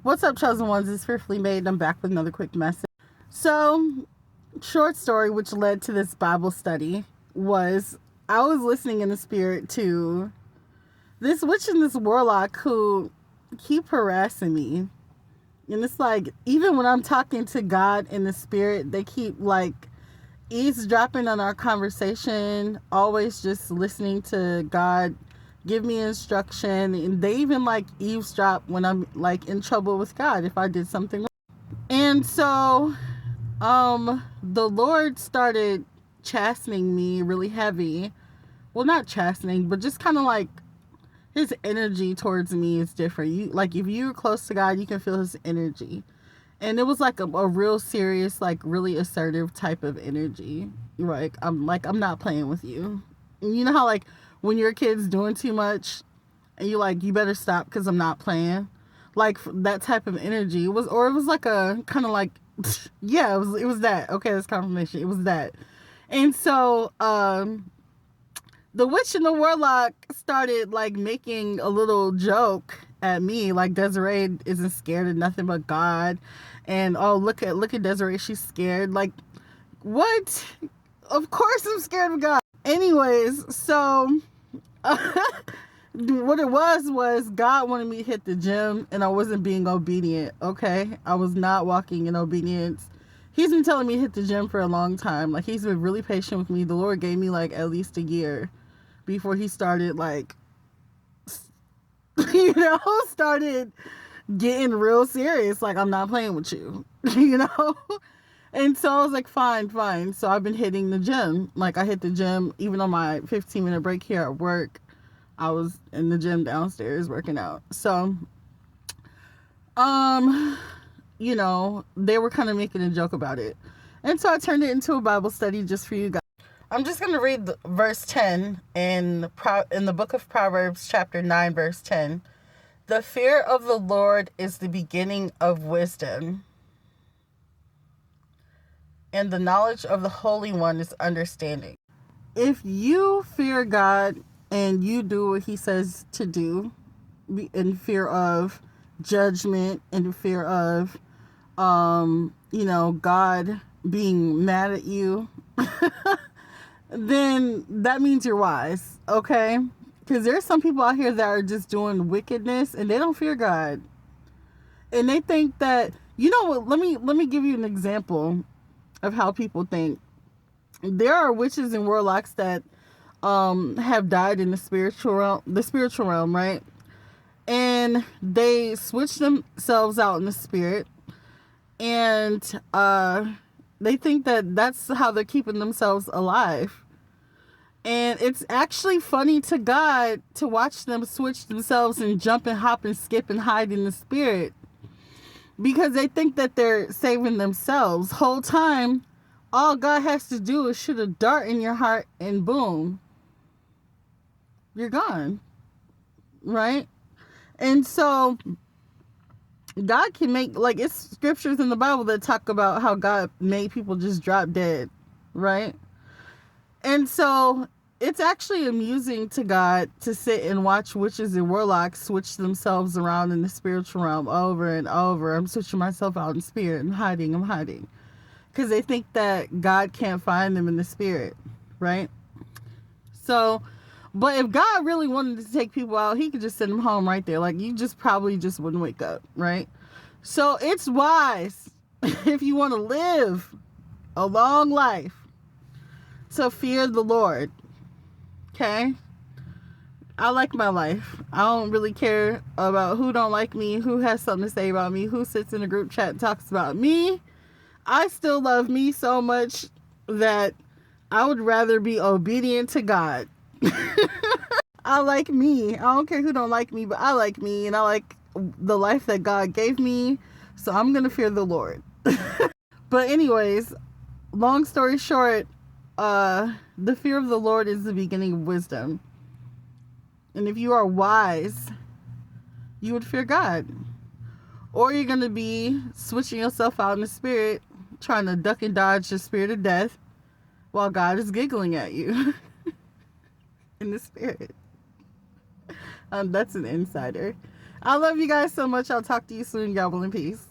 What's up, chosen ones? It's Fearfully Made, and I'm back with another quick message. So, short story which led to this Bible study was I was listening in the spirit to this witch and this warlock who keep harassing me. And it's like, even when I'm talking to God in the spirit, they keep like eavesdropping on our conversation, always just listening to God give me instruction. And they even like eavesdrop when I'm like in trouble with God if I did something wrong. And so the Lord started chastening me really heavy. Well, not chastening, but just kind of like his energy towards me is different. You like, if you're close to God, you can feel his energy. And it was like a real serious, like really assertive type of energy. I'm not playing with you. And you know how like when your kid's doing too much and you like, you better stop because I'm not playing. Like that type of energy. It was like a kind of like yeah, it was that. Okay, that's confirmation. It was that. And so the witch and the warlock started like making a little joke at me, like Desiree isn't scared of nothing but God, and oh, look at Desiree, she's scared. Like, what? Of course I'm scared of God. Anyways, so what it was God wanted me to hit the gym, and I wasn't being obedient. Okay, I was not walking in obedience. He's been telling me to hit the gym for a long time. Like, he's been really patient with me. The Lord gave me like at least a year before he started like started getting real serious. Like, I'm not playing with you. And so I was like, fine. So I've been hitting the gym. Like, I hit the gym even on my 15-minute break here at work. I was in the gym downstairs working out. So they were kind of making a joke about it, and so I turned it into a Bible study just for you guys. I'm just going to read verse 10 in the book of Proverbs, chapter 9, verse 10. The fear of the Lord is the beginning of wisdom, and the knowledge of the Holy One is understanding. If you fear God and you do what he says to do, in fear of judgment, in fear of, God being mad at you, then that means you're wise, okay? Because there's some people out here that are just doing wickedness and they don't fear God. And they think that, you know what, let me give you an example of how people think. There are witches and warlocks that have died in the spiritual realm, right? And they switch themselves out in the spirit, and they think that that's how they're keeping themselves alive. And it's actually funny to God to watch them switch themselves and jump and hop and skip and hide in the spirit, because they think that they're saving themselves. Whole time, all God has to do is shoot a dart in your heart and boom, you're gone, right? And so God can make, like, it's scriptures in the Bible that talk about how God made people just drop dead, right? And so it's actually amusing to God to sit and watch witches and warlocks switch themselves around in the spiritual realm over and over. I'm switching myself out in spirit. I'm hiding. Because they think that God can't find them in the spirit, right? So, but if God really wanted to take people out, he could just send them home right there. Like, you just probably just wouldn't wake up, right? So it's wise, if you want to live a long life, to fear the Lord. Okay? I like my life. I don't really care about who don't like me, who has something to say about me, who sits in a group chat and talks about me. I still love me so much that I would rather be obedient to God. I like me. I don't care who don't like me, but I like me, and I like the life that God gave me. So I'm going to fear the Lord. But anyways, long story short, the fear of the Lord is the beginning of wisdom. And if you are wise, you would fear God. Or you're going to be switching yourself out in the spirit, trying to duck and dodge the spirit of death while God is giggling at you in the spirit. That's an insider. I love you guys so much. I'll talk to you soon. Y'all will in peace.